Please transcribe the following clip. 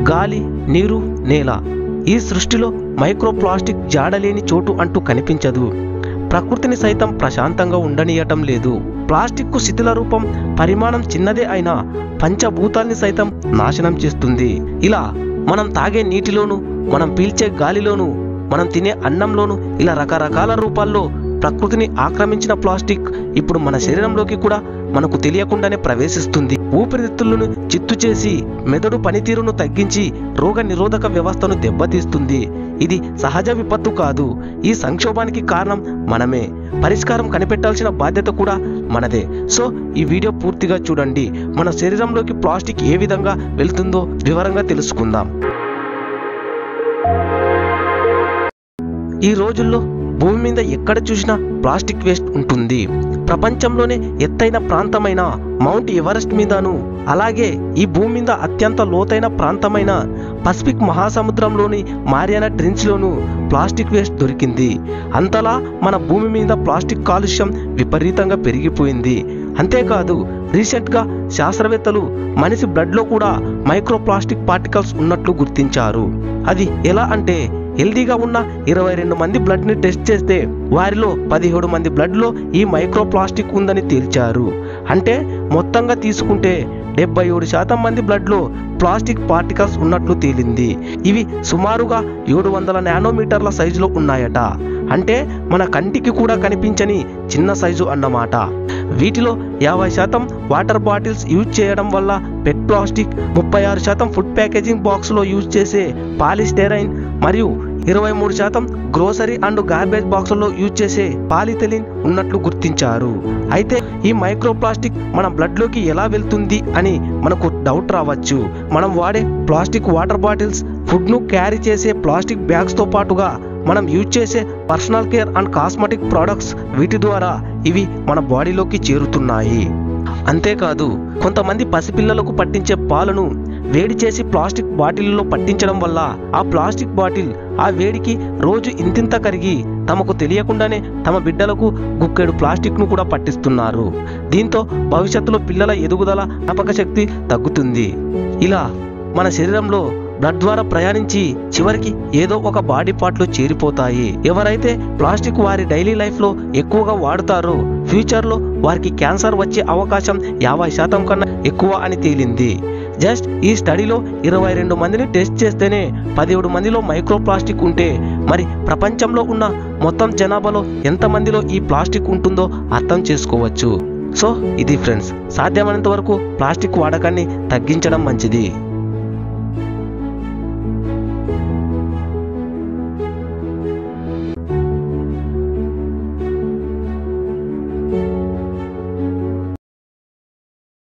గాలి, నీరు, నేల ఈ సృష్టిలో మైక్రోప్లాస్టిక్ జాడలేని చోటు అంటూ కనిపించదు. ప్రకృతిని సైతం ప్రశాంతంగా ఉండనీయటం లేదు. ప్లాస్టిక్కు శిథిల రూపం, పరిమాణం చిన్నదే అయినా పంచభూతాల్ని సైతం నాశనం చేస్తుంది. ఇలా మనం తాగే నీటిలోను, మనం పీల్చే గాలిలోను, మనం తినే అన్నంలోను ఇలా రకరకాల రూపాల్లో ప్రకృతిని ఆక్రమించిన ప్లాస్టిక్ ఇప్పుడు మన శరీరంలోకి కూడా మనకు తెలియకుండానే ప్రవేశిస్తుంది. ఊపిరితిత్తులను చిత్తు చేసి మెదడు పనితీరును తగ్గించి రోగ నిరోధక వ్యవస్థను దెబ్బతీస్తుంది. ఇది సహజ విపత్తు కాదు. ఈ సంక్షోభానికి కారణం మనమే. పరిష్కారం కనిపెట్టాల్సిన బాధ్యత కూడా మనదే. సో ఈ వీడియో పూర్తిగా చూడండి. మన శరీరంలోకి ప్లాస్టిక్ ఏ విధంగా వెళ్తుందో వివరంగా తెలుసుకుందాం. ఈ రోజుల్లో భూమి మీద ఎక్కడ చూసినా ప్లాస్టిక్ వేస్ట్ ఉంటుంది. ప్రపంచంలోనే ఎత్తైన ప్రాంతమైన మౌంట్ ఎవరెస్ట్ మీదను, అలాగే ఈ భూమి మీద అత్యంత లోతైన ప్రాంతమైన పసిఫిక్ మహాసముద్రంలోని మారియానా ట్రెంచ్లోనూ ప్లాస్టిక్ వేస్ట్ దొరికింది. అంతలా మన భూమి మీద ప్లాస్టిక్ కాలుష్యం విపరీతంగా పెరిగిపోయింది. అంతేకాదు, రీసెంట్గా శాస్త్రవేత్తలు మనిషి బ్లడ్లో కూడా మైక్రోప్లాస్టిక్ పార్టికల్స్ ఉన్నట్లు గుర్తించారు. అది ఎలా అంటే, హెల్దీగా ఉన్న 22 మంది బ్లడ్ని టెస్ట్ చేస్తే వారిలో 17 మంది బ్లడ్లో ఈ మైక్రోప్లాస్టిక్ ఉందని తేల్చారు. అంటే మొత్తంగా తీసుకుంటే 77% మంది బ్లడ్లో ప్లాస్టిక్ పార్టికల్స్ ఉన్నట్లు తేలింది. ఇవి సుమారుగా 700 నానోమీటర్ల సైజులో ఉన్నాయట. అంటే మన కంటికి కూడా కనిపించని చిన్న సైజు అన్నమాట. వీటిలో 50% వాటర్ బాటిల్స్ యూజ్ చేయడం వల్ల పెట్ ప్లాస్టిక్, 36% ఫుడ్ ప్యాకేజింగ్ బాక్స్లో యూజ్ చేసే పాలిస్టైరైన్ మరియు 23% గ్రోసరీ అండ్ గార్బేజ్ బాక్సుల్లో యూజ్ చేసే పాలిథిలిన్ ఉన్నట్లు గుర్తించారు. అయితే ఈ మైక్రోప్లాస్టిక్ మన బ్లడ్లోకి ఎలా వెళ్తుంది అని మనకు డౌట్ రావచ్చు. మనం వాడే ప్లాస్టిక్ వాటర్ బాటిల్స్, ఫుడ్ను క్యారీ చేసే ప్లాస్టిక్ బ్యాగ్స్తో పాటుగా మనం యూజ్ చేసే personal care and cosmetic products, వీటి ద్వారా ఇవి మన బాడీలోకి చేరుతున్నాయి. అంతేకాదు, కొంతమంది పసిపిల్లలకు పట్టించే పాలను వేడి చేసి ప్లాస్టిక్ బాటిల్లో పట్టించడం వల్ల ఆ ప్లాస్టిక్ బాటిల్ ఆ వేడికి రోజు ఇంతింత కరిగి తమకు తెలియకుండానే తమ బిడ్డలకు గుక్కెడు ప్లాస్టిక్ను కూడా పట్టిస్తున్నారు. దీంతో భవిష్యత్తులో పిల్లల ఎదుగుదల, జ్ఞాపక శక్తి తగ్గుతుంది. ఇలా మన శరీరంలో బ్లడ్ ద్వారా ప్రయాణించి చివరికి ఏదో ఒక బాడీ పార్ట్లో చేరిపోతాయి. ఎవరైతే ప్లాస్టిక్ వారి డైలీ లైఫ్లో ఎక్కువగా వాడుతారో ఫ్యూచర్లో వారికి క్యాన్సర్ వచ్చే అవకాశం 50% కన్నా ఎక్కువ అని తేలింది. జస్ట్ ఈ స్టడీలో 22 మందిని టెస్ట్ చేస్తేనే 17 మందిలో మైక్రోప్లాస్టిక్ ఉంటే మరి ప్రపంచంలో ఉన్న మొత్తం జనాభాలో ఎంతమందిలో ఈ ప్లాస్టిక్ ఉంటుందో అర్థం చేసుకోవచ్చు. సో ఇది ఫ్రెండ్స్, సాధ్యమైనంత వరకు ప్లాస్టిక్ వాడకాన్ని తగ్గించడం మంచిది.